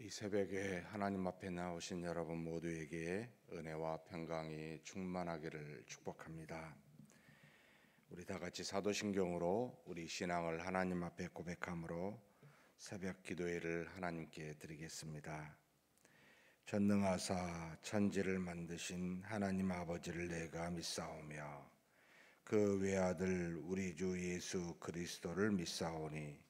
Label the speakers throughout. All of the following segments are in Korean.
Speaker 1: 이 새벽에 하나님 앞에 나오신 여러분 모두에게 은혜와 평강이 충만하기를 축복합니다. 우리 다 같이 사도신경으로 우리 신앙을 하나님 앞에 고백함으로 새벽 기도회를 하나님께 드리겠습니다. 전능하사 천지를 만드신 하나님 아버지를 내가 믿사오며 그 외아들 우리 주 예수 그리스도를 믿사오니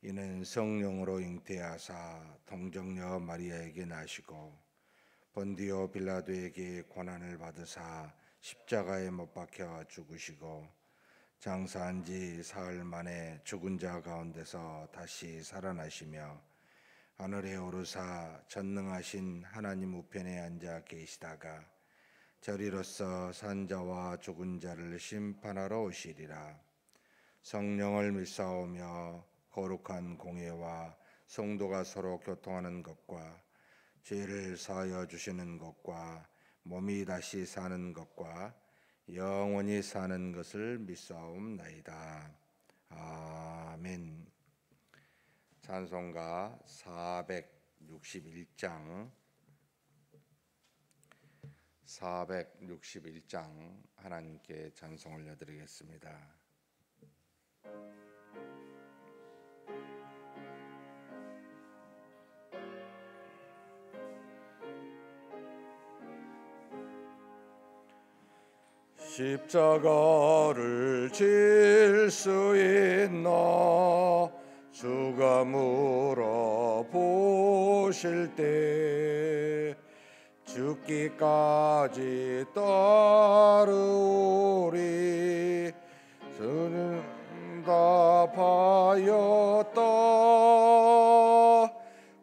Speaker 1: 이는 성령으로 잉태하사 동정녀 마리아에게 나시고 본디오 빌라도에게 고난을 받으사 십자가에 못 박혀 죽으시고 장사한 지 사흘 만에 죽은 자 가운데서 다시 살아나시며 하늘에 오르사 전능하신 하나님 우편에 앉아 계시다가 저리로서 산 자와 죽은 자를 심판하러 오시리라. 성령을 믿사오며 거룩한 공예와 성도가 서로 교통하는 것과 죄를 사하여 주시는 것과 몸이 다시 사는 것과 영원히 사는 것을 믿사옵나이다. 아멘. 찬송가 461장 하나님께 찬송 올려드리겠습니다. 십자가를 질 수 있나 주가 물어보실 때 죽기까지 따르오리. 주는 답하였다.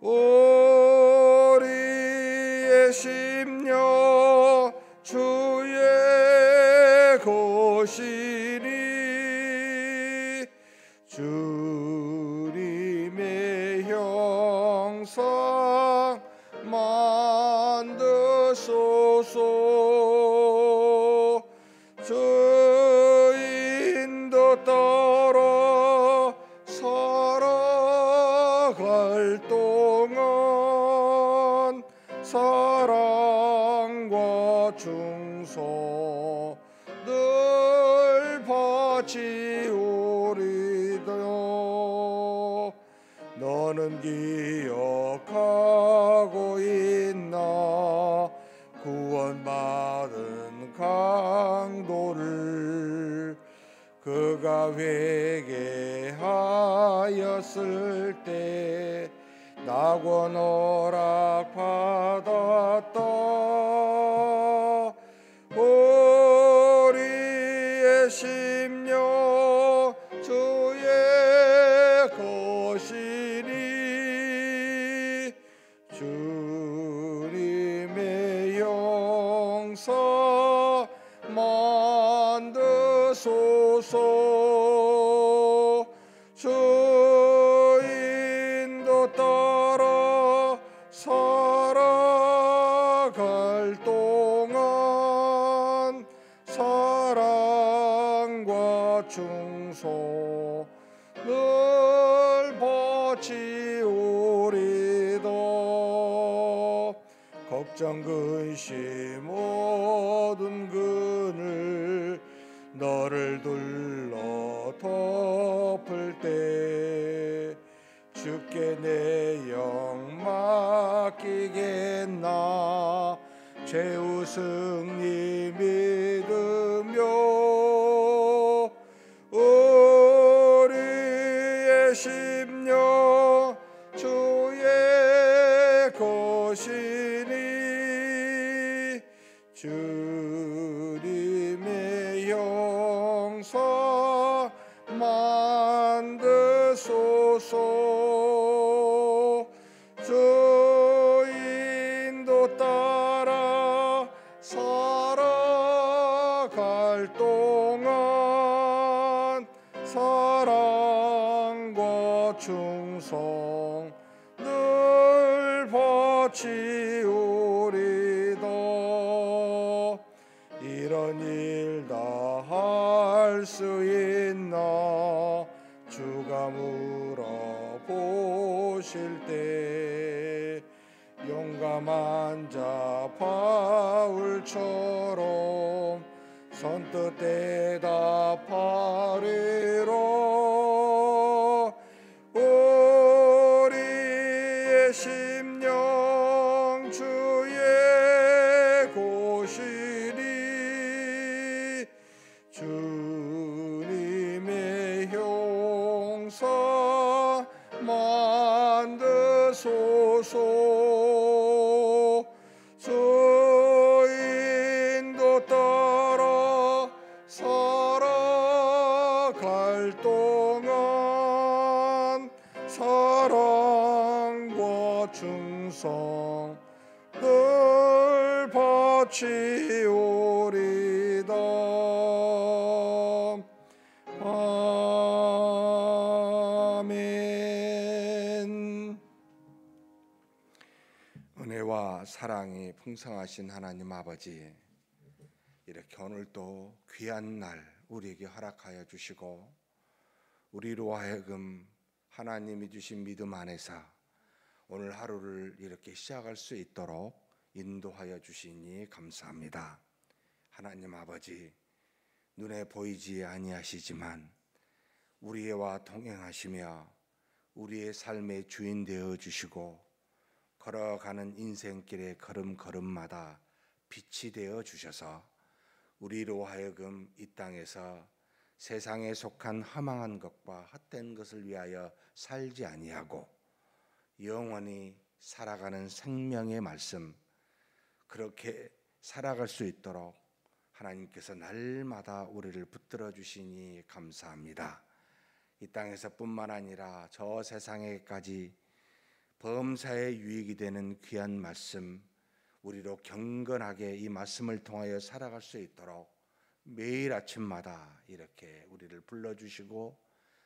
Speaker 1: 우리의 심령 주의 것이니 주님의 형상 만드소서. 주인도 따라 살아갈 동안 사랑과 충성 늘 바치오리다. 너는 기억하고 있나 구원받은 강도를 그가 회개하였을 때 낙원 허락받았다. 우리의 심령 주의 것이니 주님의 형상 만드소서. 주인도 따라 살아갈 동안 사랑과 충성 늘 바치오리다. 걱정 근심 모든 그늘 너를 둘러 덮을 때 주께 내 영 맡기겠나. 죄우 승리 믿으며 우리의 심령 주의 것이니 주님의 형상 만드소서. 주인도 따라 살아갈 동안 사랑과 충성 늘 바치오리다. 이런 일 다 할 수 있나 주가 물어보실 때 용감한 자 바울처럼 선뜻 대답하리로 우리의 심령 주의 곳이니 주님의 형상 만드소서 주인도 따라 살아갈 동안 사랑과 충성 늘 바치오리다. 아멘. 은혜와 사랑이 풍성하신 하나님 아버지, 이렇게 오늘도 귀한 날 우리에게 허락하여 주시고 우리로 하여금 하나님이 주신 믿음 안에서 오늘 하루를 이렇게 시작할 수 있도록 인도하여 주시니 감사합니다. 하나님 아버지, 눈에 보이지 아니하시지만 우리와 동행하시며 우리의 삶의 주인 되어 주시고 걸어가는 인생길의 걸음걸음마다 빛이 되어 주셔서 우리로 하여금 이 땅에서 세상에 속한 허망한 것과 헛된 것을 위하여 살지 아니하고 영원히 살아가는 생명의 말씀, 그렇게 살아갈 수 있도록 하나님께서 날마다 우리를 붙들어 주시니 감사합니다. 이 땅에서 뿐만 아니라 저 세상에까지 범사에 유익이 되는 귀한 말씀, 우리로 경건하게 이 말씀을 통하여 살아갈 수 있도록 매일 아침마다 이렇게 우리를 불러주시고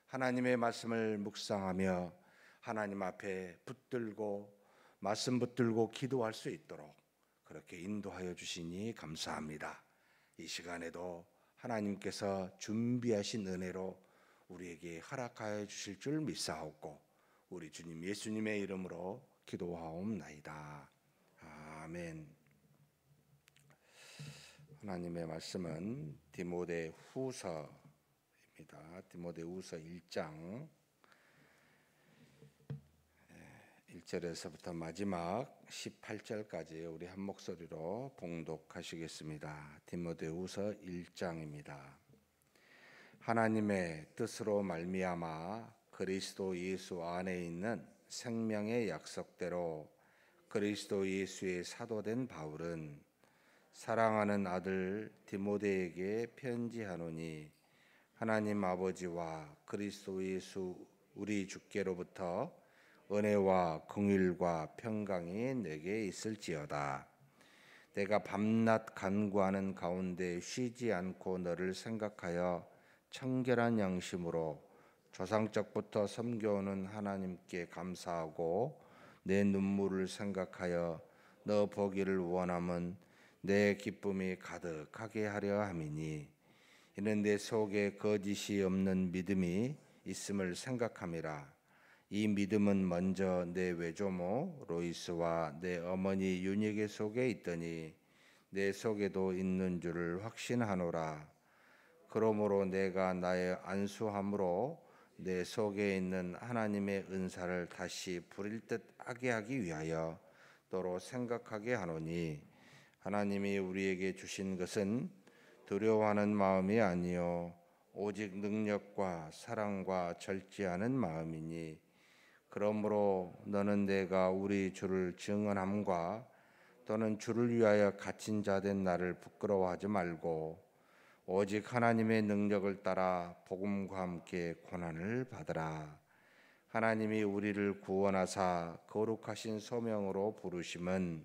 Speaker 1: 하나님의 말씀을 묵상하며 하나님 앞에 붙들고 말씀 붙들고 기도할 수 있도록 그렇게 인도하여 주시니 감사합니다. 이 시간에도 하나님께서 준비하신 은혜로 우리에게 허락하여 주실 줄 믿사옵고 우리 주님 예수님의 이름으로 기도하옵나이다. 아멘. 하나님의 말씀은 디모데후서입니다. 디모데후서 1장 1절에서부터 마지막 18절까지 우리 한 목소리로 봉독하시겠습니다. 디모데후서 1장입니다. 하나님의 뜻으로 말미암아 그리스도 예수 안에 있는 생명의 약속대로 그리스도 예수의 사도된 바울은 사랑하는 아들 디모데에게 편지하노니 하나님 아버지와 그리스도 예수 우리 주께로부터 은혜와 긍휼과 평강이 내게 있을지어다. 내가 밤낮 간구하는 가운데 쉬지 않고 너를 생각하여 청결한 양심으로 조상적부터 섬겨오는 하나님께 감사하고 내 눈물을 생각하여 너 보기를 원함은 내 기쁨이 가득하게 하려 함이니 이는 내 속에 거짓이 없는 믿음이 있음을 생각함이라. 이 믿음은 먼저 내 외조모 로이스와 내 어머니 유니게 속에 있더니 내 속에도 있는 줄을 확신하노라. 그러므로 내가 나의 안수함으로 내 속에 있는 하나님의 은사를 다시 부릴 듯 하게 하기 위하여 너로 생각하게 하노니 하나님이 우리에게 주신 것은 두려워하는 마음이 아니요 오직 능력과 사랑과 절제하는 마음이니 그러므로 너는 내가 우리 주를 증언함과 또는 주를 위하여 갇힌 자 된 나를 부끄러워하지 말고 오직 하나님의 능력을 따라 복음과 함께 고난을 받으라. 하나님이 우리를 구원하사 거룩하신 소명으로 부르심은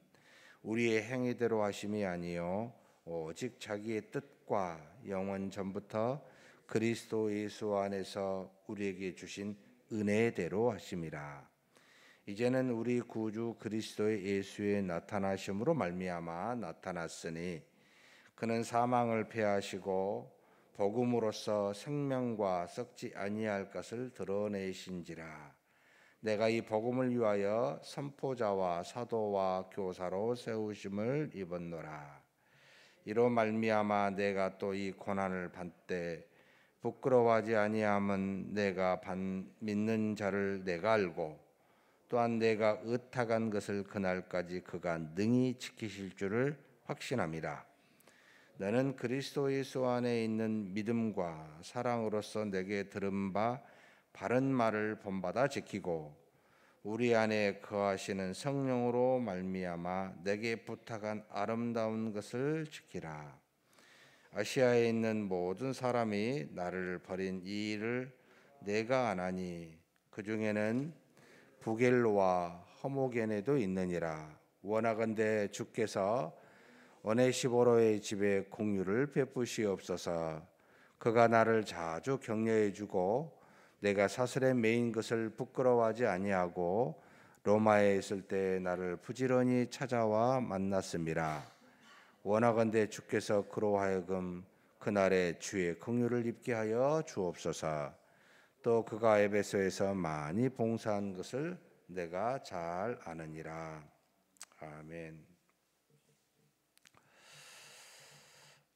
Speaker 1: 우리의 행위대로 하심이 아니요 오직 자기의 뜻과 영원 전부터 그리스도 예수 안에서 우리에게 주신 은혜대로 하심이라. 이제는 우리 구주 그리스도의 예수의 나타나심으로 말미암아 나타났으니 그는 사망을 패하시고 복음으로써 생명과 썩지 아니할 것을 드러내신지라. 내가 이 복음을 위하여 선포자와 사도와 교사로 세우심을 입었노라. 이로 말미암아 내가 또 이 고난을 받되 부끄러워하지 아니함은 내가 믿는 자를 내가 알고 또한 내가 의탁한 것을 그날까지 그가 능히 지키실 줄을 확신함이라. 너는 그리스도 예수 안에 있는 믿음과 사랑으로서 내게 들은 바 바른 말을 본받아 지키고 우리 안에 거하시는 성령으로 말미암아 내게 부탁한 아름다운 것을 지키라. 아시아에 있는 모든 사람이 나를 버린 이 일을 내가 아나니 그 중에는 부겔로와 허모게네도 있느니라. 원하건대 주께서 오네시보로의 집에 공유를 베푸시옵소서. 그가 나를 자주 격려해 주고 내가 사슬에 매인 것을 부끄러워하지 아니하고 로마에 있을 때 나를 부지런히 찾아와 만났음이라. 원하건대 주께서 그로 하여금 그날에 주의 긍휼을 입게 하여 주옵소서. 또 그가 에베소에서 많이 봉사한 것을 내가 잘 아느니라. 아멘.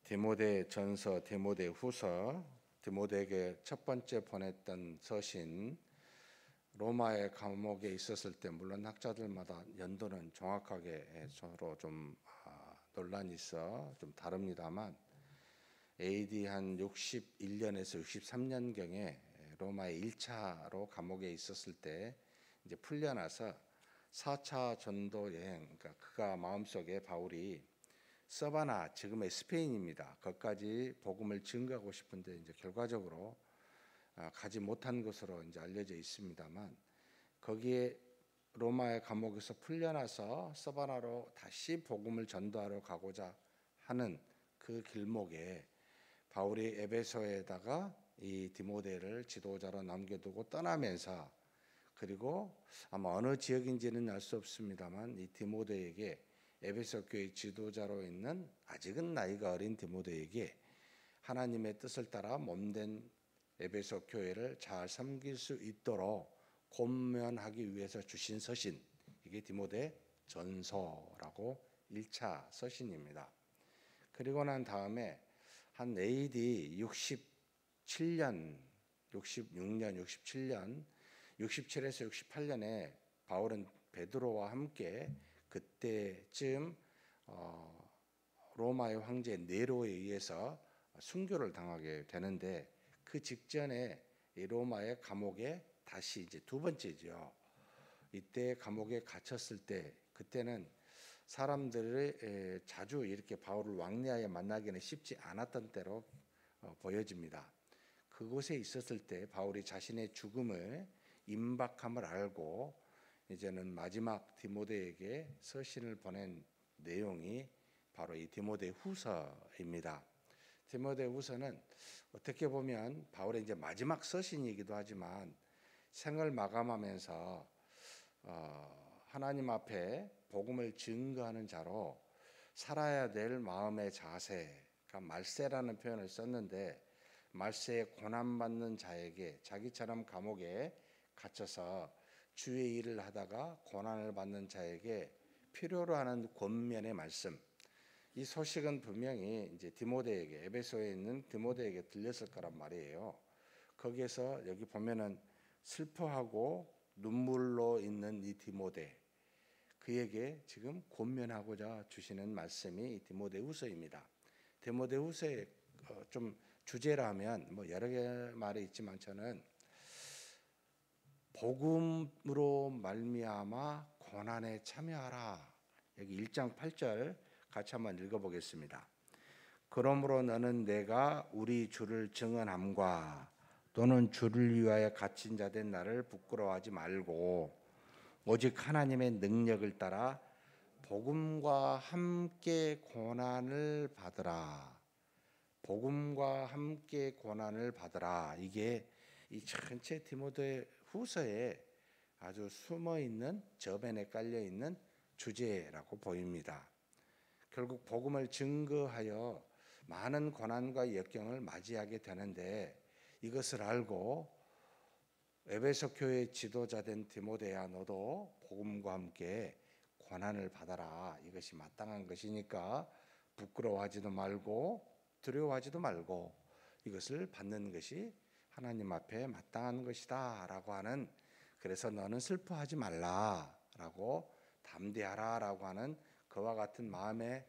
Speaker 1: 디모데전서, 디모데후서, 디모데에게 첫 번째 보냈던 서신, 로마의 감옥에 있었을 때 물론 학자들마다 연도는 정확하게 서로 좀 논란이 있어 좀 다릅니다만 AD 한 61년에서 63년경에 로마의 1차로 감옥에 있었을 때 이제 풀려나서 4차 전도 여행, 그러니까 그가 마음속에 바울이 서바나, 지금의 스페인입니다. 거기까지 복음을 증거하고 싶은데 이제 결과적으로 가지 못한 것으로 이제 알려져 있습니다만, 거기에 로마의 감옥에서 풀려나서 서바나로 다시 복음을 전도하러 가고자 하는 그 길목에 바울이 에베소에다가 이 디모데를 지도자로 남겨두고 떠나면서, 그리고 아마 어느 지역인지는 알 수 없습니다만 이 디모데에게, 에베소 교회 지도자로 있는 아직은 나이가 어린 디모데에게 하나님의 뜻을 따라 몸된 에베소 교회를 잘 섬길 수 있도록 권면하기 위해서 주신 서신, 이게 디모데 전서라고 1차 서신입니다. 그리고 난 다음에 한 AD 67년, 66년, 67년, 67에서 68년에 바울은 베드로와 함께 그때쯤 로마의 황제 네로에 의해서 순교를 당하게 되는데, 그 직전에 이 로마의 감옥에 다시 이제 두 번째죠. 이때 감옥에 갇혔을 때, 그때는 사람들이 자주 이렇게 바울을 왕래하여 만나기는 쉽지 않았던 때로 보여집니다. 그곳에 있었을 때 바울이 자신의 죽음을 임박함을 알고 이제는 마지막 디모데에게 서신을 보낸 내용이 바로 이 디모데 후서입니다. 디모데 후서는 어떻게 보면 바울의 이제 마지막 서신이기도 하지만 생을 마감하면서 하나님 앞에 복음을 증거하는 자로 살아야 될 마음의 자세, 그러니까 말세라는 표현을 썼는데, 말세에 고난받는 자에게, 자기처럼 감옥에 갇혀서 주의 일을 하다가 고난을 받는 자에게 필요로 하는 권면의 말씀, 이 소식은 분명히 이제 디모데에게, 에베소에 있는 디모데에게 들렸을 거란 말이에요. 거기에서 여기 보면은 슬퍼하고 눈물로 있는 이 디모데, 그에게 지금 권면하고자 주시는 말씀이 이 디모데후서입니다. 디모데후서의 좀 주제라면 뭐 여러 개 말이 있지만, 저는 복음으로 말미암아 고난에 참여하라, 여기 1장 8절 같이 한번 읽어보겠습니다. 그러므로 너는 내가 우리 주를 증언함과 또는 주를 위하여 갇힌 자 된 나를 부끄러워하지 말고 오직 하나님의 능력을 따라 복음과 함께 고난을 받으라. 복음과 함께 고난을 받으라. 이게 이 전체 디모데 후서에 아주 숨어있는, 저변에 깔려있는 주제라고 보입니다. 결국 복음을 증거하여 많은 고난과 역경을 맞이하게 되는데, 이것을 알고 에베소 교회 지도자된 디모데야, 너도 복음과 함께 고난을 받아라. 이것이 마땅한 것이니까 부끄러워하지도 말고 두려워하지도 말고 이것을 받는 것이 하나님 앞에 마땅한 것이다 라고 하는, 그래서 너는 슬퍼하지 말라라고 담대하라라고 하는 그와 같은 마음에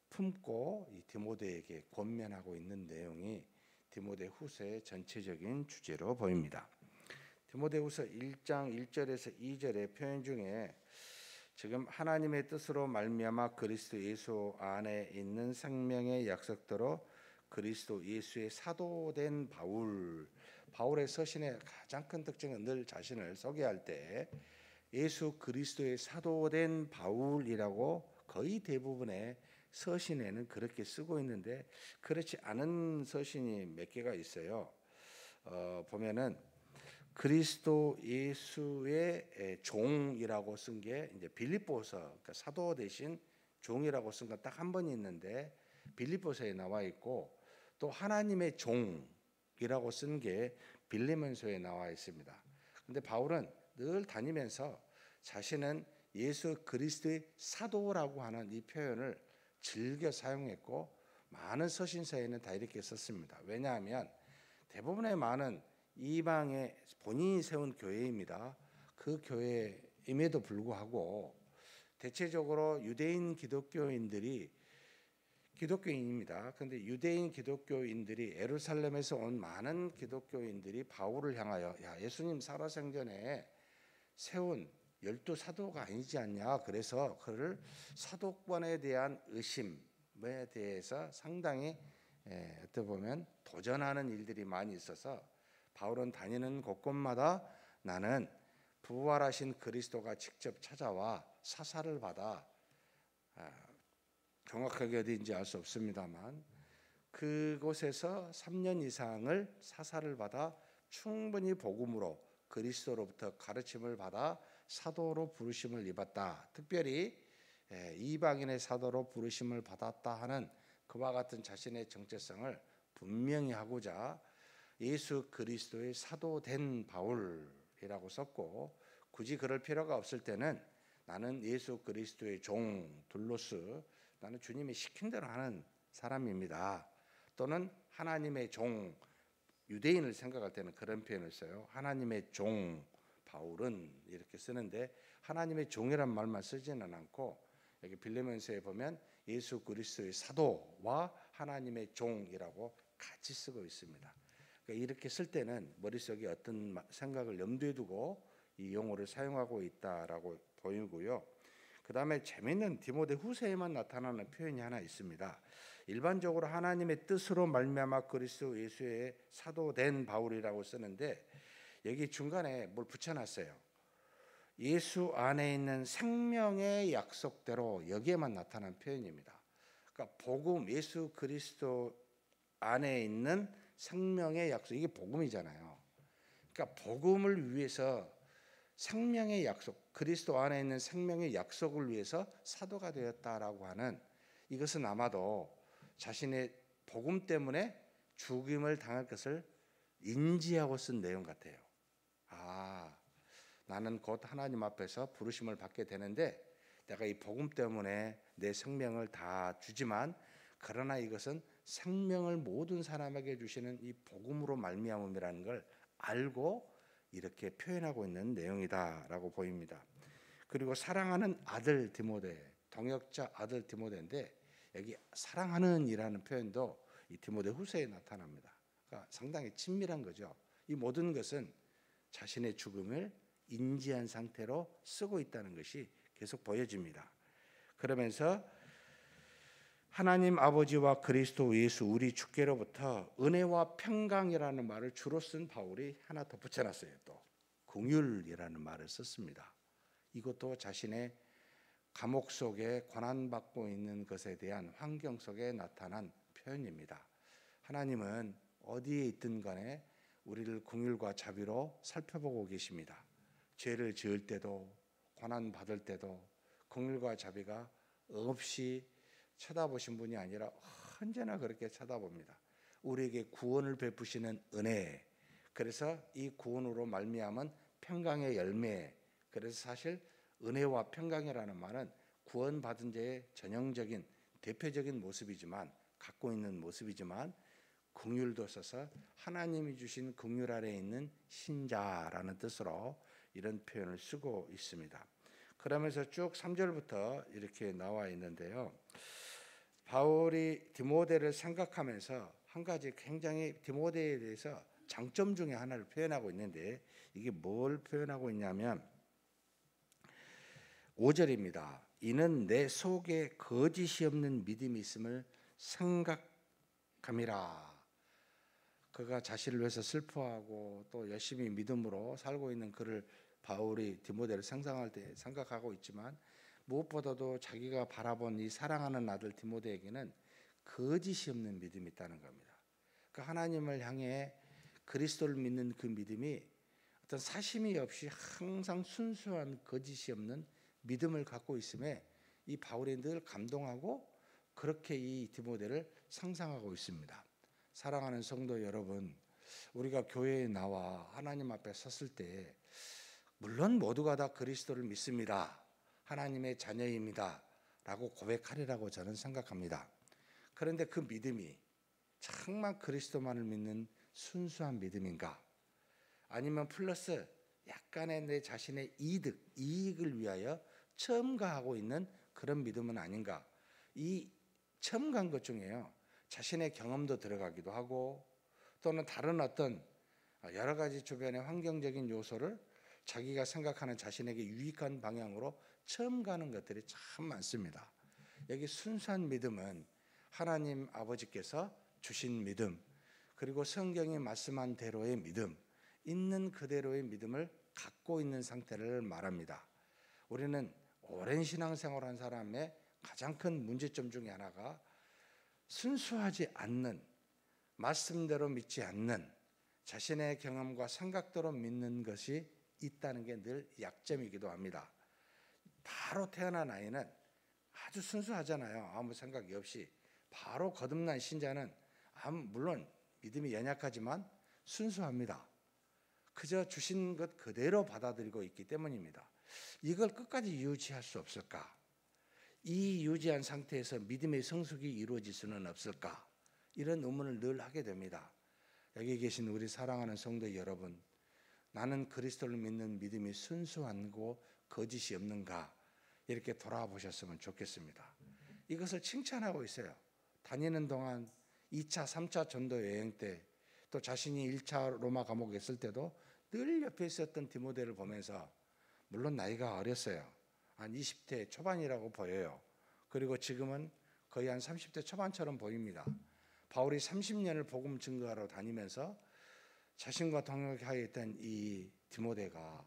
Speaker 1: 품고 이 디모데에게 권면하고 있는 내용이 디모데후서의 전체적인 주제로 보입니다. 디모데후서 1장 1절에서 2절의 표현 중에 지금 하나님의 뜻으로 말미암아 그리스도 예수 안에 있는 생명의 약속대로 그리스도 예수의 사도된 바울의 서신의 가장 큰 특징은 늘 자신을 소개할 때 예수 그리스도의 사도된 바울이라고 거의 대부분의 서신에는 그렇게 쓰고 있는데, 그렇지 않은 서신이 몇 개가 있어요. 보면은 그리스도 예수의 종이라고 쓴 게 이제 빌립보서, 그러니까 사도 대신 종이라고 쓴 건 딱 한 번 있는데 빌립보서에 나와 있고, 또 하나님의 종이라고 쓴 게 빌레몬서에 나와 있습니다. 근데 바울은 늘 다니면서 자신은 예수 그리스도의 사도라고 하는 이 표현을 즐겨 사용했고, 많은 서신서에는 다 이렇게 썼습니다. 왜냐하면 대부분의 많은 이방의 본인이 세운 교회입니다. 그 교회임에도 불구하고 대체적으로 유대인 기독교인입니다. 그런데 유대인 기독교인들이, 예루살렘에서 온 많은 기독교인들이 바울을 향하여 야, 예수님 살아생전에 세운 12사도가 아니지 않냐, 그래서 그를 사도권에 대한 의심에 대해서 상당히 어떻게 보면 도전하는 일들이 많이 있어서 바울은 다니는 곳곳마다 나는 부활하신 그리스도가 직접 찾아와 사사를 받아, 정확하게 어디인지 알 수 없습니다만 그곳에서 3년 이상을 사사를 받아 충분히 복음으로 그리스도로부터 가르침을 받아 사도로 부르심을 입었다. 특별히 이방인의 사도로 부르심을 받았다 하는 그와 같은 자신의 정체성을 분명히 하고자 예수 그리스도의 사도된 바울이라고 썼고, 굳이 그럴 필요가 없을 때는 나는 예수 그리스도의 종 둘로스, 나는 주님이 시킨 대로 하는 사람입니다. 또는 하나님의 종, 유대인을 생각할 때는 그런 표현을 써요. 하나님의 종 바울은 이렇게 쓰는데, 하나님의 종이란 말만 쓰지는 않고 여기 빌레몬서에 보면 예수 그리스도의 사도와 하나님의 종이라고 같이 쓰고 있습니다. 그러니까 이렇게 쓸 때는 머릿속에 어떤 생각을 염두에 두고 이 용어를 사용하고 있다라고 보이고요. 그 다음에 재미있는 디모데후서에만 나타나는 표현이 하나 있습니다. 일반적으로 하나님의 뜻으로 말미암아 그리스도 예수의 사도된 바울이라고 쓰는데, 여기 중간에 뭘 붙여놨어요. 예수 안에 있는 생명의 약속대로, 여기에만 나타난 표현입니다. 그러니까 복음, 예수 그리스도 안에 있는 생명의 약속, 이게 복음이잖아요. 그러니까 복음을 위해서 생명의 약속, 그리스도 안에 있는 생명의 약속을 위해서 사도가 되었다라고 하는, 이것은 아마도 자신의 복음 때문에 죽임을 당할 것을 인지하고 쓴 내용 같아요. 나는 곧 하나님 앞에서 부르심을 받게 되는데 내가 이 복음 때문에 내 생명을 다 주지만, 그러나 이것은 생명을 모든 사람에게 주시는 이 복음으로 말미암음이라는 걸 알고 이렇게 표현하고 있는 내용이다라고 보입니다. 그리고 사랑하는 아들 디모데, 동역자 아들 디모데인데 여기 사랑하는 이라는 표현도 이 디모데후서에 나타납니다. 그러니까 상당히 친밀한 거죠. 이 모든 것은 자신의 죽음을 인지한 상태로 쓰고 있다는 것이 계속 보여집니다. 그러면서 하나님 아버지와 그리스도 예수 우리 주께로부터 은혜와 평강이라는 말을 주로 쓴 바울이 하나 더 붙여놨어요. 또 긍휼이라는 말을 썼습니다. 이것도 자신의 감옥 속에 고난받고 있는 것에 대한 환경 속에 나타난 표현입니다. 하나님은 어디에 있든 간에 우리를 긍휼과 자비로 살펴보고 계십니다. 죄를 지을 때도 고난받을 때도 긍휼과 자비가 없이 쳐다보신 분이 아니라 언제나 그렇게 쳐다봅니다. 우리에게 구원을 베푸시는 은혜, 그래서 이 구원으로 말미암은 평강의 열매. 그래서 사실 은혜와 평강이라는 말은 구원받은 자의 전형적인 대표적인 모습이지만, 갖고 있는 모습이지만, 긍휼도 써서 하나님이 주신 긍휼 아래에 있는 신자라는 뜻으로 이런 표현을 쓰고 있습니다. 그러면서 쭉 3절부터 이렇게 나와 있는데요. 바울이 디모데를 생각하면서 한 가지 굉장히 디모데에 대해서 장점 중에 하나를 표현하고 있는데, 이게 뭘 표현하고 있냐면 5절입니다. 이는 내 속에 거짓이 없는 믿음이 있음을 생각함이라. 그가 자신을 위해서 슬퍼하고 또 열심히 믿음으로 살고 있는 그를 바울이 디모데를 상상할 때 생각하고 있지만, 무엇보다도 자기가 바라본 이 사랑하는 아들 디모데에게는 거짓이 없는 믿음이 있다는 겁니다. 그 하나님을 향해 그리스도를 믿는 그 믿음이 어떤 사심이 없이 항상 순수한 거짓이 없는 믿음을 갖고 있음에 이 바울이 늘 감동하고 그렇게 이 디모데를 상상하고 있습니다. 사랑하는 성도 여러분, 우리가 교회에 나와 하나님 앞에 섰을 때 물론 모두가 다 그리스도를 믿습니다, 하나님의 자녀입니다 라고 고백하리라고 저는 생각합니다. 그런데 그 믿음이 정말 그리스도만을 믿는 순수한 믿음인가? 아니면 플러스 약간의 내 자신의 이익을 위하여 첨가하고 있는 그런 믿음은 아닌가? 이 첨가한 것 중에요, 자신의 경험도 들어가기도 하고 또는 다른 어떤 여러 가지 주변의 환경적인 요소를 자기가 생각하는 자신에게 유익한 방향으로 첨가하는 것들이 참 많습니다. 여기 순수한 믿음은 하나님 아버지께서 주신 믿음, 그리고 성경이 말씀한 대로의 믿음, 있는 그대로의 믿음을 갖고 있는 상태를 말합니다. 우리는 오랜 신앙생활한 사람의 가장 큰 문제점 중에 하나가 순수하지 않는, 말씀대로 믿지 않는, 자신의 경험과 생각대로 믿는 것이 있다는 게 늘 약점이기도 합니다. 바로 태어난 아이는 아주 순수하잖아요. 아무 생각이 없이. 바로 거듭난 신자는 물론 믿음이 연약하지만 순수합니다. 그저 주신 것 그대로 받아들이고 있기 때문입니다. 이걸 끝까지 유지할 수 없을까? 이 유지한 상태에서 믿음의 성숙이 이루어질 수는 없을까? 이런 의문을 늘 하게 됩니다. 여기 계신 우리 사랑하는 성도 여러분, 나는 그리스도를 믿는 믿음이 순수하고 거짓이 없는가? 이렇게 돌아보셨으면 좋겠습니다. 이것을 칭찬하고 있어요. 다니는 동안 2차, 3차 전도 여행 때, 또 자신이 1차 로마 감옥에 있을 때도 늘 옆에 있었던 디모데를 보면서, 물론 나이가 어렸어요. 한 20대 초반이라고 보여요. 그리고 지금은 거의 한 30대 초반처럼 보입니다. 바울이 30년을 복음 증거하러 다니면서 자신과 동역하여 있던 이 디모데가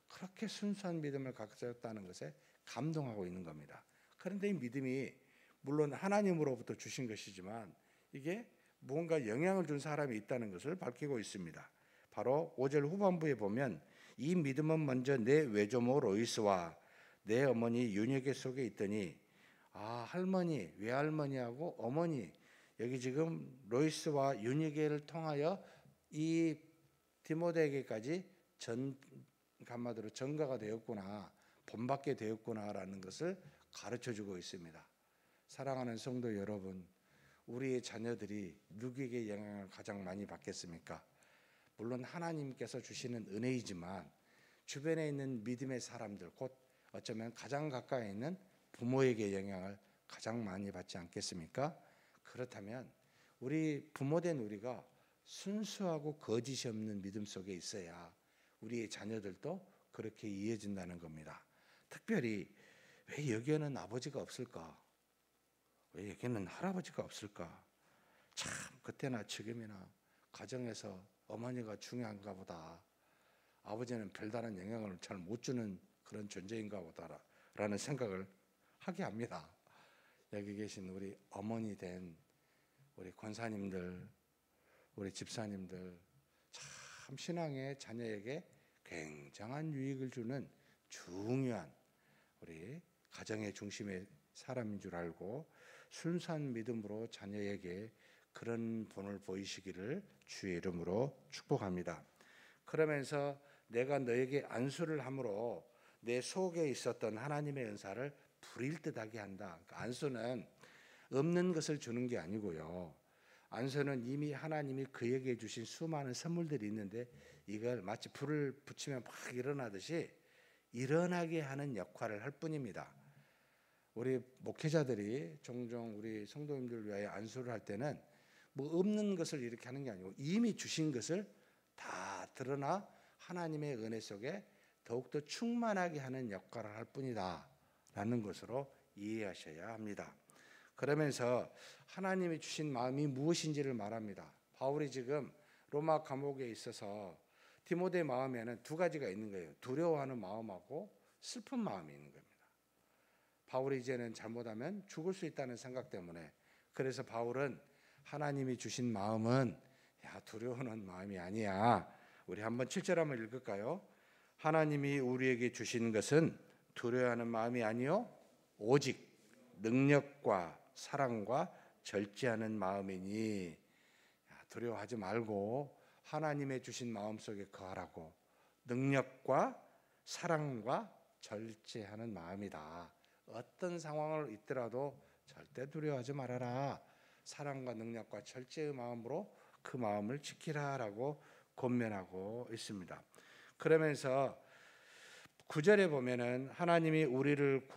Speaker 1: 그렇게 순수한 믿음을 가졌다는 것에 감동하고 있는 겁니다. 그런데 이 믿음이 물론 하나님으로부터 주신 것이지만 이게 뭔가 영향을 준 사람이 있다는 것을 밝히고 있습니다. 바로 5절 후반부에 보면, 이 믿음은 먼저 내 외조모 로이스와 내 어머니 유니게 속에 있더니, 할머니, 외할머니하고 어머니, 여기 지금 로이스와 유니게를 통하여 이 디모데에게까지 한마디로 전가가 되었구나, 본받게 되었구나라는 것을 가르쳐주고 있습니다. 사랑하는 성도 여러분, 우리의 자녀들이 누구에게 영향을 가장 많이 받겠습니까? 물론 하나님께서 주시는 은혜이지만 주변에 있는 믿음의 사람들, 곧 어쩌면 가장 가까이 있는 부모에게 영향을 가장 많이 받지 않겠습니까? 그렇다면 우리 부모된 우리가 순수하고 거짓이 없는 믿음 속에 있어야 우리의 자녀들도 그렇게 이해해준다는 겁니다. 특별히 왜 여기에는 아버지가 없을까? 왜 여기에는 할아버지가 없을까? 참 그때나 지금이나 가정에서 어머니가 중요한가 보다, 아버지는 별다른 영향을 잘 못 주는 그런 존재인가 보다라는 생각을 하게 합니다. 여기 계신 우리 어머니 된 우리 권사님들, 우리 집사님들, 참 신앙의 자녀에게 굉장한 유익을 주는 중요한 우리 가정의 중심의 사람인 줄 알고 순수한 믿음으로 자녀에게 그런 본을 보이시기를 주의 이름으로 축복합니다. 그러면서 내가 너에게 안수를 함으로 내 속에 있었던 하나님의 은사를 불일 듯하게 한다. 그러니까 안수는 없는 것을 주는 게 아니고요. 안수는 이미 하나님이 그에게 주신 수많은 선물들이 있는데 이걸 마치 불을 붙이면 막 일어나듯이 일어나게 하는 역할을 할 뿐입니다. 우리 목회자들이 종종 우리 성도님들 위하여 안수를 할 때는 뭐 없는 것을 이렇게 하는 게 아니고 이미 주신 것을 다 드러나 하나님의 은혜 속에 더욱더 충만하게 하는 역할을 할 뿐이다 라는 것으로 이해하셔야 합니다. 그러면서 하나님이 주신 마음이 무엇인지를 말합니다. 바울이 지금 로마 감옥에 있어서 디모데 마음에는 두 가지가 있는 거예요. 두려워하는 마음하고 슬픈 마음이 있는 겁니다. 바울이 이제는 잘못하면 죽을 수 있다는 생각 때문에, 그래서 바울은 하나님이 주신 마음은 두려워하는 마음이 아니야. 우리 한번 7절 한번 읽을까요? 하나님이 우리에게 주신 것은 두려워하는 마음이 아니요 오직 능력과 사랑과 절제하는 마음이니, 두려워하지 말고 하나님의 주신 마음속에 거하라고. 능력과 사랑과 절제하는 마음이다. 어떤 상황을 있더라도 절대 두려워하지 말아라. 사랑과 능력과 절제의 마음으로 그 마음을 지키라라고 권면하고 있습니다. 그러면서 9절에 보면은 하나님이 우리를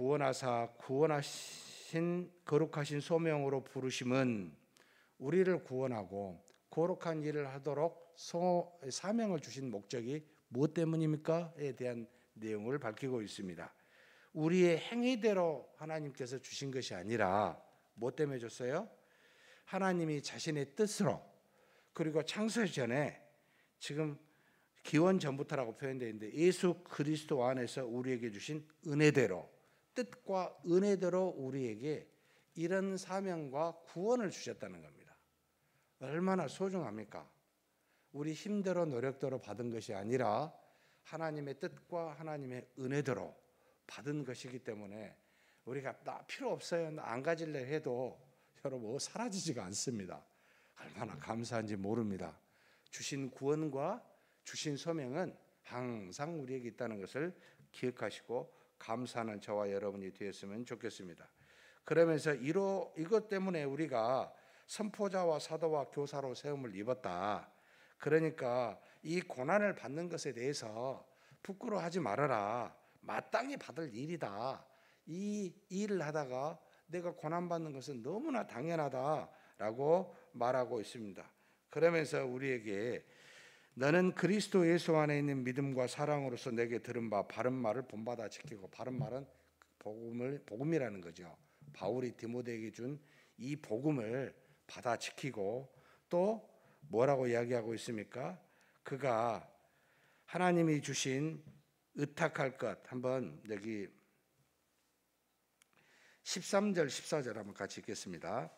Speaker 1: 구원하신 거룩하신 소명으로 부르심은, 우리를 구원하고 거룩한 일을 하도록 사명을 주신 목적이 무엇 때문입니까?에 대한 내용을 밝히고 있습니다. 우리의 행위대로 하나님께서 주신 것이 아니라 무엇 때문에 줬어요? 하나님이 자신의 뜻으로, 그리고 창세 전에, 지금 기원 전부터라고 표현되어 있는데 예수 그리스도 안에서 우리에게 주신 은혜대로, 뜻과 은혜대로 우리에게 이런 사명과 구원을 주셨다는 겁니다. 얼마나 소중합니까? 우리 힘대로 노력대로 받은 것이 아니라 하나님의 뜻과 하나님의 은혜대로 받은 것이기 때문에 우리가 나 필요 없어요, 나 안 가질래 해도 여러분 사라지지가 않습니다. 얼마나 감사한지 모릅니다. 주신 구원과 주신 소명은 항상 우리에게 있다는 것을 기억하시고 감사하는 저와 여러분이 되었으면 좋겠습니다. 그러면서 이것 때문에 우리가 선포자와 사도와 교사로 세움을 입었다. 그러니까 이 고난을 받는 것에 대해서 부끄러워하지 말아라. 마땅히 받을 일이다. 이 일을 하다가 내가 고난받는 것은 너무나 당연하다라고 말하고 있습니다. 그러면서 우리에게 너는 그리스도 예수 안에 있는 믿음과 사랑으로서 내게 들은 바 바른 말을 본받아 지키고, 바른 말은 복음이라는 거죠. 바울이 디모데에게 준 이 복음을 받아 지키고, 또 뭐라고 이야기하고 있습니까? 그가 하나님이 주신 의탁할 것, 한번 여기 13절 14절 한번 같이 읽겠습니다.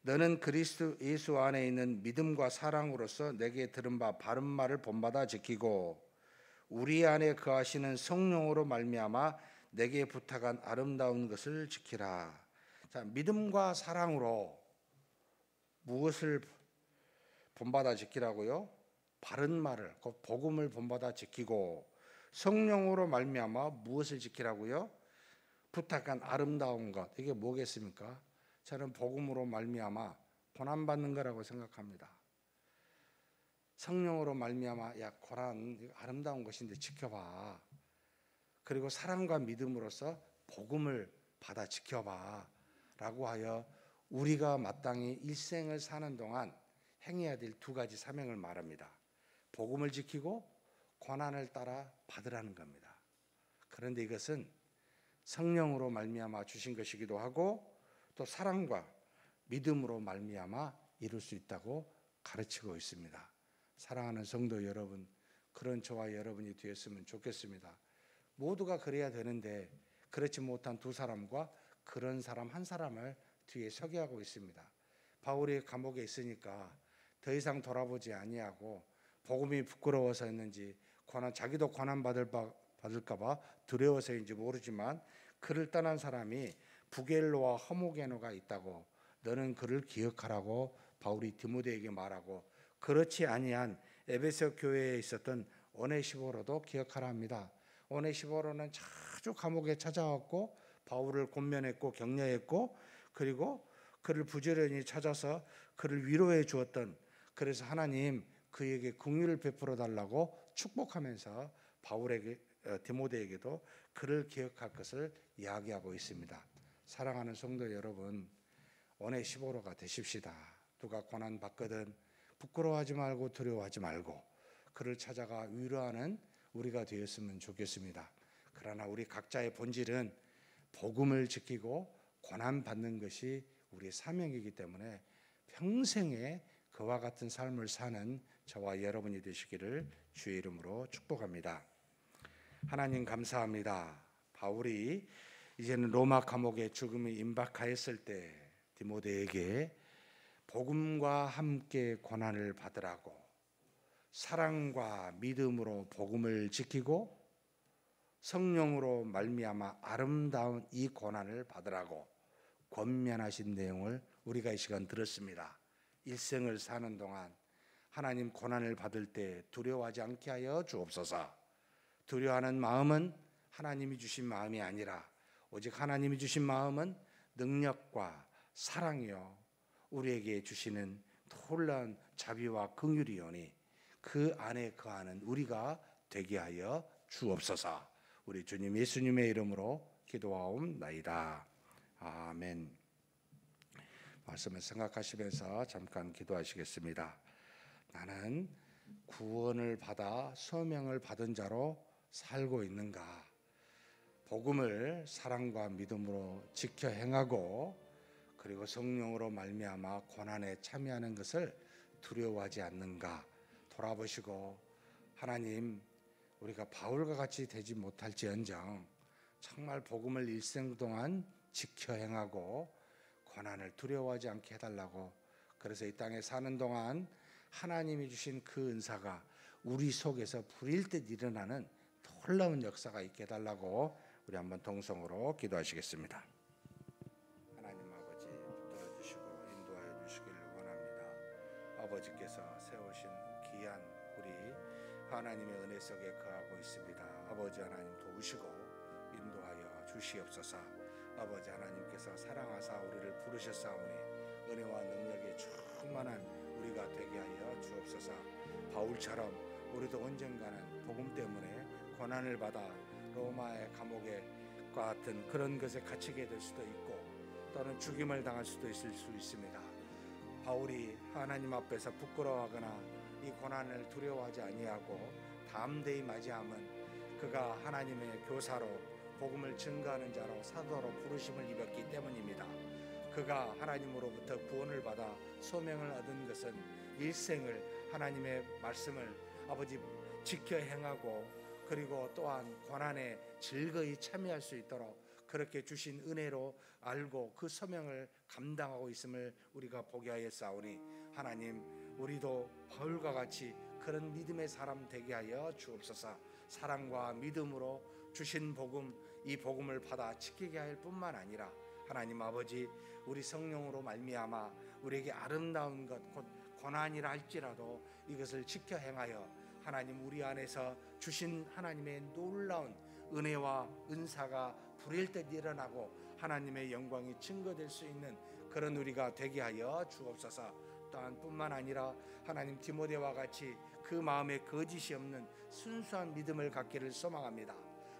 Speaker 1: 너는 그리스도 예수 안에 있는 믿음과 사랑으로서 내게 들은 바 바른 말을 본받아 지키고 우리 안에 거하시는 성령으로 말미암아 내게 부탁한 아름다운 것을 지키라. 자, 믿음과 사랑으로 무엇을 본받아 지키라고요? 바른 말을, 곧 복음을 본받아 지키고, 성령으로 말미암아 무엇을 지키라고요? 부탁한 아름다운 것. 이게 뭐겠습니까? 저는 복음으로 말미암아 고난받는 거라고 생각합니다. 성령으로 말미암아 고난 아름다운 것인데 지켜봐. 그리고 사랑과 믿음으로써 복음을 받아 지켜봐 라고 하여 우리가 마땅히 일생을 사는 동안 행해야 될 두 가지 사명을 말합니다. 복음을 지키고 고난을 따라 받으라는 겁니다. 그런데 이것은 성령으로 말미암아 주신 것이기도 하고 또 사랑과 믿음으로 말미암아 이룰 수 있다고 가르치고 있습니다. 사랑하는 성도 여러분, 그런 저와 여러분이 되었으면 좋겠습니다. 모두가 그래야 되는데 그렇지 못한 두 사람과 그런 사람 한 사람을 뒤에 서게 하고 있습니다. 바울이 감옥에 있으니까 더 이상 돌아보지 아니하고 복음이 부끄러워서였는지 자기도 고난 받을까 봐 두려워서인지 모르지만 그를 떠난 사람이 부겔로와 허모게노가 있다고 너는 그를 기억하라고 바울이 디모데에게 말하고, 그렇지 아니한 에베소 교회에 있었던 오네시포로도 기억하라 합니다. 오네시포로는 자주 감옥에 찾아왔고 바울을 권면했고 격려했고, 그리고 그를 부지런히 찾아서 그를 위로해 주었던, 그래서 하나님 그에게 긍휼을 베풀어 달라고 축복하면서 바울에게 디모데에게도 그를 기억할 것을 이야기하고 있습니다. 사랑하는 성도 여러분, 오네시포로가 되십시다. 누가 고난 받거든 부끄러워하지 말고 두려워하지 말고 그를 찾아가 위로하는 우리가 되었으면 좋겠습니다. 그러나 우리 각자의 본질은 복음을 지키고 고난 받는 것이 우리의 사명이기 때문에 평생에 그와 같은 삶을 사는 저와 여러분이 되시기를 주의 이름으로 축복합니다. 하나님 감사합니다. 바울이 이제는 로마 감옥에 죽음이 임박하였을 때 디모데에게 복음과 함께 고난을 받으라고, 사랑과 믿음으로 복음을 지키고 성령으로 말미암아 아름다운 이 고난을 받으라고 권면하신 내용을 우리가 이 시간 들었습니다. 일생을 사는 동안 하나님 고난을 받을 때 두려워하지 않게 하여 주옵소서. 두려워하는 마음은 하나님이 주신 마음이 아니라 오직 하나님이 주신 마음은 능력과 사랑이요 우리에게 주시는 놀라운 자비와 긍휼이오니 그 안에 거하는 우리가 되게 하여 주옵소서. 우리 주님 예수님의 이름으로 기도하옵나이다. 아멘. 말씀을 생각하시면서 잠깐 기도하시겠습니다. 나는 구원을 받아 소명을 받은 자로 살고 있는가? 복음을 사랑과 믿음으로 지켜 행하고 그리고 성령으로 말미암아 고난에 참여하는 것을 두려워하지 않는가 돌아보시고, 하나님 우리가 바울과 같이 되지 못할지언정 정말 복음을 일생 동안 지켜 행하고 고난을 두려워하지 않게 해달라고, 그래서 이 땅에 사는 동안 하나님이 주신 그 은사가 우리 속에서 불일 듯 일어나는 놀라운 역사가 있게 해달라고 우리 한번 동성으로 기도하시겠습니다. 하나님 아버지 붙들어 주시고 인도하여 주시기를 원합니다. 아버지께서 세우신 귀한 우리 하나님의 은혜 속에 거하고 있습니다. 아버지 하나님 도우시고 인도하여 주시옵소서. 아버지 하나님께서 사랑하사 우리를 부르셨사오니 은혜와 능력에 충만한 우리가 되게 하여 주옵소서. 바울처럼 우리도 언젠가는 복음 때문에 고난을 받아 로마의 감옥에 같은 그런 것에 갇히게 될 수도 있고 또는 죽임을 당할 수도 있을 수 있습니다. 바울이 하나님 앞에서 부끄러워하거나 이 고난을 두려워하지 아니하고 담대히 맞이함은 그가 하나님의 교사로 복음을 증거하는 자로 사도로 부르심을 입었기 때문입니다. 그가 하나님으로부터 구원을 받아 소명을 얻은 것은 일생을 하나님의 말씀을 아버지 지켜 행하고 그리고 또한 고난에 즐거이 참여할 수 있도록 그렇게 주신 은혜로 알고 그 소명을 감당하고 있음을 우리가 보게 하였사오니 하나님 우리도 바울과 같이 그런 믿음의 사람 되게 하여 주옵소서. 사랑과 믿음으로 주신 복음, 이 복음을 받아 지키게 할 뿐만 아니라 하나님 아버지 우리 성령으로 말미암아 우리에게 아름다운 것 곧 고난이라 할지라도 이것을 지켜 행하여 하나님 우리 안에서 주신 하나님의 놀라운 은혜와 은사가 불일 듯 일어나고 하나님의 영광이 증거될 수 있는 그런 우리가 되게 하여 주옵소서. 또한 뿐만 아니라 하나님 디모데와 같이 그 마음에 거짓이 없는 순수한 믿음을 갖기를 소망합니다.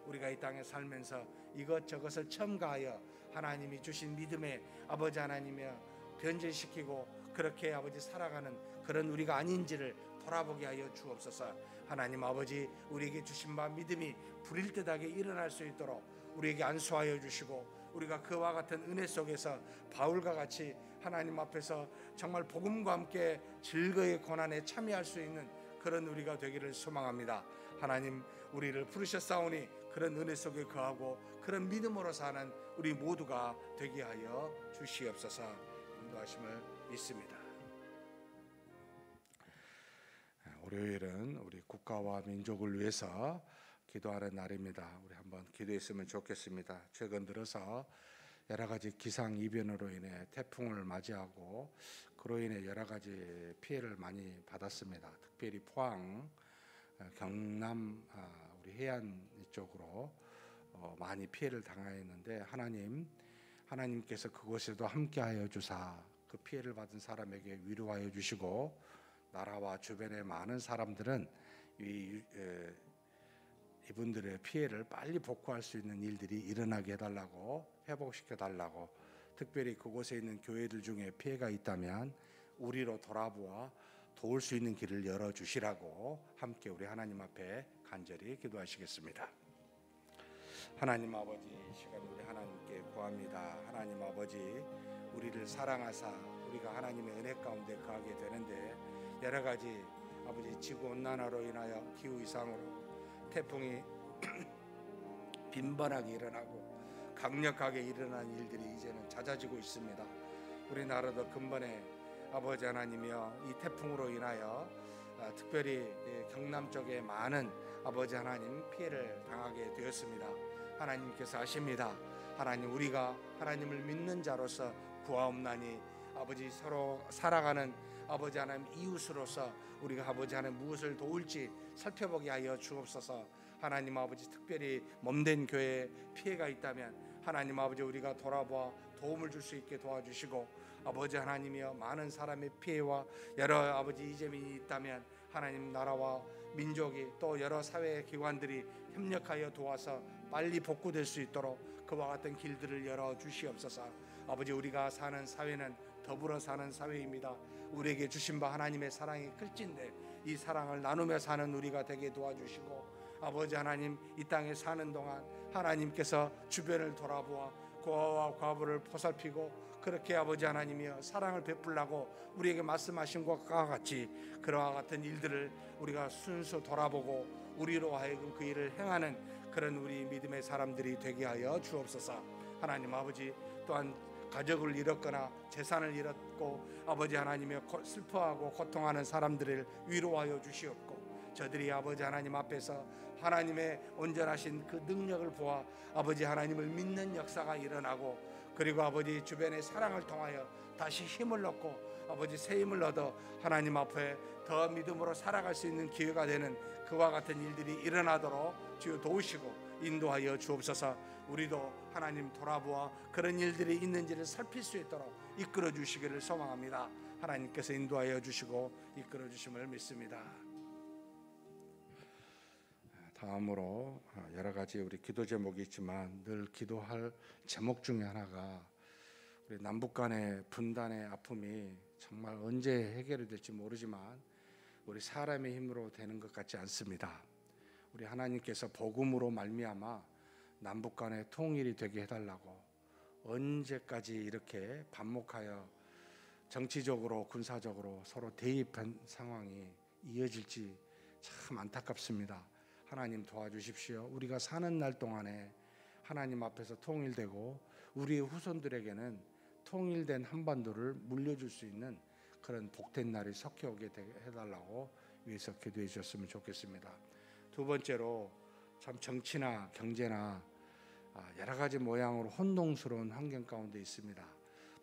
Speaker 1: 우리가 이 땅에 살면서 이것저것을 첨가하여 하나님이 주신 믿음에 아버지 하나님이여 변질시키고 그렇게 아버지 살아가는 그런 우리가 아닌지를 돌아보게 하여 주옵소서. 하나님 아버지 우리에게 주신 바 믿음이 불일 듯하게 일어날 수 있도록 우리에게 안수하여 주시고 우리가 그와 같은 은혜 속에서 바울과 같이 하나님 앞에서 정말 복음과 함께 즐거이 고난에 참여할 수 있는 그런 우리가 되기를 소망합니다. 하나님 우리를 부르셨사오니 그런 은혜 속에 거하고 그런 믿음으로 사는 우리 모두가 되게 하여 주시옵소서. 인도하심을 믿습니다. 월요일은 우리 국가와 민족을 위해서 기도하는 날입니다. 우리 한번 기도했으면 좋겠습니다. 최근 들어서 여러 가지 기상 이변으로 인해 태풍을 맞이하고 그로 인해 여러 가지 피해를 많이 받았습니다. 특별히 포항, 경남 우리 해안 쪽으로 많이 피해를 당하였는데 하나님께서 그곳에도 함께하여 주사 그 피해를 받은 사람에게 위로하여 주시고 나라와 주변의 많은 사람들은 이분들의 피해를 빨리 복구할 수 있는 일들이 일어나게 해달라고, 회복시켜 달라고, 특별히 그곳에 있는 교회들 중에 피해가 있다면 우리로 돌아보아 도울 수 있는 길을 열어주시라고 함께 우리 하나님 앞에 간절히 기도하시겠습니다. 하나님 아버지, 이 시간 우리 하나님께 구합니다. 하나님 아버지, 우리를 사랑하사 우리가 하나님의 은혜 가운데 거하게 되는데 여러 가지 아버지 지구온난화로 인하여 기후 이상으로 태풍이 빈번하게 일어나고 강력하게 일어난 일들이 이제는 잦아지고 있습니다. 우리나라도 근본에 아버지 하나님이여 이 태풍으로 인하여 특별히 경남 쪽에 많은 아버지 하나님 피해를 당하게 되었습니다. 하나님께서 아십니다. 하나님, 우리가 하나님을 믿는 자로서 구하옵나니 아버지 서로 살아가는 아버지 하나님 이웃으로서 우리가 아버지 하나님 무엇을 도울지 살펴보게 하여 주옵소서. 하나님 아버지, 특별히 몸된 교회에 피해가 있다면 하나님 아버지 우리가 돌아보아 도움을 줄 수 있게 도와주시고 아버지 하나님이여 많은 사람의 피해와 여러 아버지 이점이 있다면 하나님 나라와 민족이 또 여러 사회 기관들이 협력하여 도와서 빨리 복구될 수 있도록 그와 같은 길들을 열어 주시옵소서. 아버지, 우리가 사는 사회는 더불어 사는 사회입니다. 우리에게 주신 바 하나님의 사랑이 클진데 이 사랑을 나누며 사는 우리가 되게 도와주시고 아버지 하나님, 이 땅에 사는 동안 하나님께서 주변을 돌아보아 고아와 과부를 보살피고 그렇게 아버지 하나님이여 사랑을 베풀라고 우리에게 말씀하신 것과 같이 그러한 같은 일들을 우리가 순수 돌아보고 우리로 하여금 그 일을 행하는 그런 우리 믿음의 사람들이 되게 하여 주옵소서. 하나님 아버지, 또한 가족을 잃었거나 재산을 잃었고 아버지 하나님의 슬퍼하고 고통하는 사람들을 위로하여 주시옵고 저들이 아버지 하나님 앞에서 하나님의 온전하신 그 능력을 보아 아버지 하나님을 믿는 역사가 일어나고 그리고 아버지 주변의 사랑을 통하여 다시 힘을 얻고 아버지 새 힘을 얻어 하나님 앞에 더 믿음으로 살아갈 수 있는 기회가 되는 그와 같은 일들이 일어나도록 주여 도우시고 인도하여 주옵소서. 우리도 하나님 돌아보아 그런 일들이 있는지를 살필 수 있도록 이끌어 주시기를 소망합니다. 하나님께서 인도하여 주시고 이끌어 주심을 믿습니다. 다음으로 여러 가지 우리 기도 제목이 있지만 늘 기도할 제목 중에 하나가 우리 남북 간의 분단의 아픔이 정말 언제 해결이 될지 모르지만 우리 사람의 힘으로 되는 것 같지 않습니다. 우리 하나님께서 복음으로 말미암아 남북 간의 통일이 되게 해달라고 언제까지 이렇게 반목하여 정치적으로 군사적으로 서로 대입한 상황이 이어질지 참 안타깝습니다. 하나님 도와주십시오. 우리가 사는 날 동안에 하나님 앞에서 통일되고 우리의 후손들에게는 통일된 한반도를 물려줄 수 있는 그런 복된 날이 석해오게 해달라고 위해서 기도해 주셨으면 좋겠습니다. 두 번째로 참 정치나 경제나 여러 가지 모양으로 혼동스러운 환경 가운데 있습니다.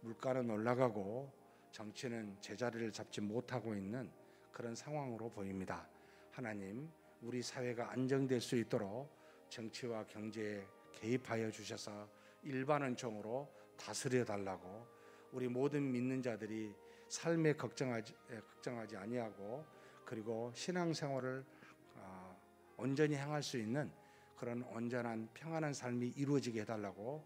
Speaker 1: 물가는 올라가고 정치는 제자리를 잡지 못하고 있는 그런 상황으로 보입니다. 하나님, 우리 사회가 안정될 수 있도록 정치와 경제에 개입하여 주셔서 일반은총으로 다스려 달라고 우리 모든 믿는 자들이 삶에 걱정하지 아니하고 그리고 신앙생활을 온전히 행할 수 있는 그런 온전한 평안한 삶이 이루어지게 해달라고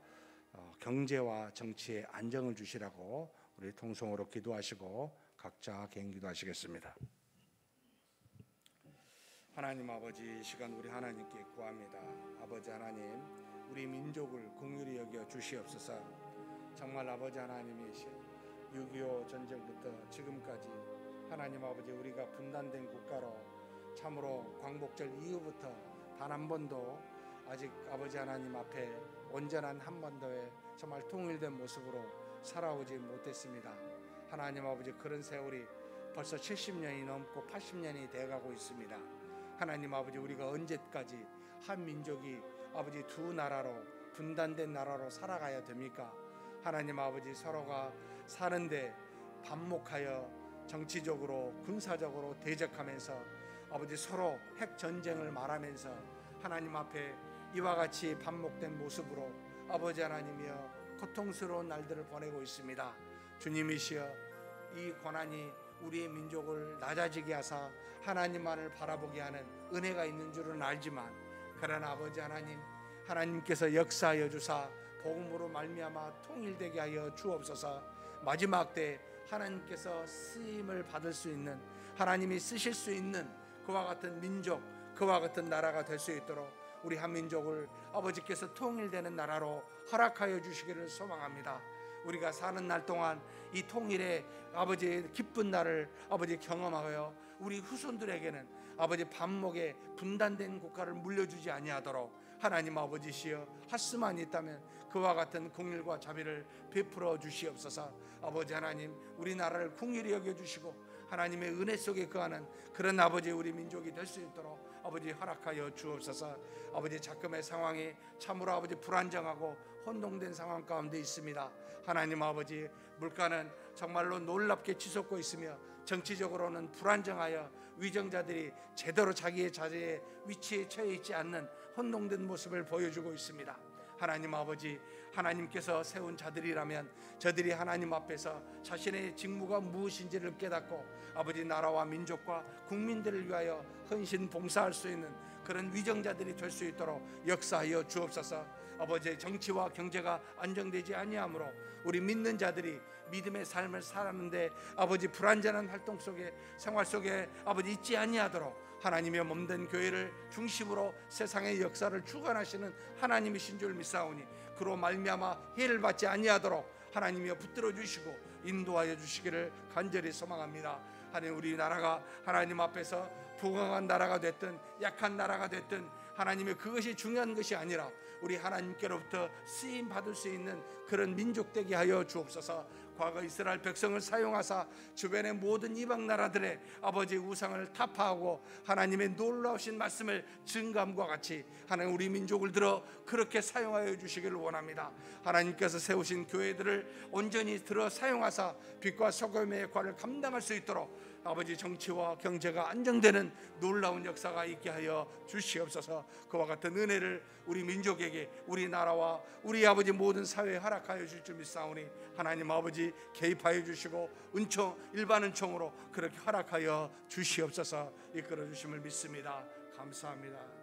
Speaker 1: 경제와 정치에 안정을 주시라고 우리 통성으로 기도하시고 각자 개인 기도하시겠습니다. 하나님 아버지, 시간 우리 하나님께 구합니다. 아버지 하나님, 우리 민족을 긍휼히 여겨 주시옵소서. 정말 아버지 하나님이 6.25 전쟁부터 지금까지 하나님 아버지 우리가 분단된 국가로 참으로 광복절 이후부터 단 한 번도 아직 아버지 하나님 앞에 온전한 한반도에 정말 통일된 모습으로 살아오지 못했습니다. 하나님 아버지, 그런 세월이 벌써 70년이 넘고 80년이 돼가고 있습니다. 하나님 아버지, 우리가 언제까지 한 민족이 아버지 두 나라로
Speaker 2: 분단된 나라로 살아가야 됩니까? 하나님 아버지, 서로가 사는데 반목하여 정치적으로 군사적으로 대적하면서 아버지 서로 핵 전쟁을 말하면서 하나님 앞에 이와 같이 반목된 모습으로 아버지 하나님이여 고통스러운 날들을 보내고 있습니다. 주님이시여, 이 고난이 우리의 민족을 낮아지게 하사 하나님만을 바라보게 하는 은혜가 있는 줄은 알지만, 그러나 아버지 하나님, 하나님께서 역사하여 주사 복음으로 말미암아 통일되게 하여 주옵소서. 마지막 때 하나님께서 쓰임을 받을 수 있는, 하나님이 쓰실 수 있는 그와 같은 민족, 그와 같은 나라가 될 수 있도록 우리 한민족을 아버지께서 통일되는 나라로 허락하여 주시기를 소망합니다. 우리가 사는 날 동안 이 통일의 아버지의 기쁜 날을 아버지 경험하여 우리 후손들에게는 아버지 반목에 분단된 국가를 물려주지 아니하도록 하나님 아버지시여, 할 수만 있다면 그와 같은 공일과 자비를 베풀어 주시옵소서. 아버지 하나님, 우리나라를 긍휼히 여겨주시고 하나님의 은혜 속에 거하는 그런 아버지 우리 민족이 될 수 있도록 아버지 허락하여 주옵소서. 아버지, 작금의 상황이 참으로 아버지 불안정하고 혼동된 상황 가운데 있습니다. 하나님 아버지, 물가는 정말로 놀랍게 치솟고 있으며 정치적으로는 불안정하여 위정자들이 제대로 자기의 자리에 위치에 처해 있지 않는 혼동된 모습을 보여주고 있습니다. 하나님 아버지, 하나님께서 세운 자들이라면 저들이 하나님 앞에서 자신의 직무가 무엇인지를 깨닫고 아버지 나라와 민족과 국민들을 위하여 헌신 봉사할 수 있는 그런 위정자들이 될 수 있도록 역사하여 주옵소서. 아버지, 정치와 경제가 안정되지 아니하므로 우리 믿는 자들이 믿음의 삶을 살았는데 아버지 불안전한 활동 속에, 생활 속에 아버지 있지 아니하도록 하나님의 몸된 교회를 중심으로 세상의 역사를 주관하시는 하나님이신 줄 믿사오니 그로 말미암아 해를 받지 아니하도록 하나님이여 붙들어 주시고 인도하여 주시기를 간절히 소망합니다. 하나님, 우리나라가 하나님 앞에서 부강한 나라가 됐든 약한 나라가 됐든 하나님의 그것이 중요한 것이 아니라 우리 하나님께로부터 쓰임 받을 수 있는 그런 민족 되게 하여 주옵소서. 과거 이스라엘 백성을 사용하사 주변의 모든 이방 나라들의 아버지 우상을 타파하고 하나님의 놀라우신 말씀을 증감과 같이 하나님 우리 민족을 들어 그렇게 사용하여 주시기를 원합니다. 하나님께서 세우신 교회들을 온전히 들어 사용하사 빛과 소금의 역할을 감당할 수 있도록 아버지 정치와 경제가 안정되는 놀라운 역사가 있게 하여 주시옵소서. 그와 같은 은혜를 우리 민족에게, 우리 나라와 우리 아버지 모든 사회에 허락하여 줄 줄 믿사오니 하나님 아버지 개입하여 주시고 은총, 일반 은총으로 그렇게 허락하여 주시옵소서. 이끌어 주심을 믿습니다. 감사합니다.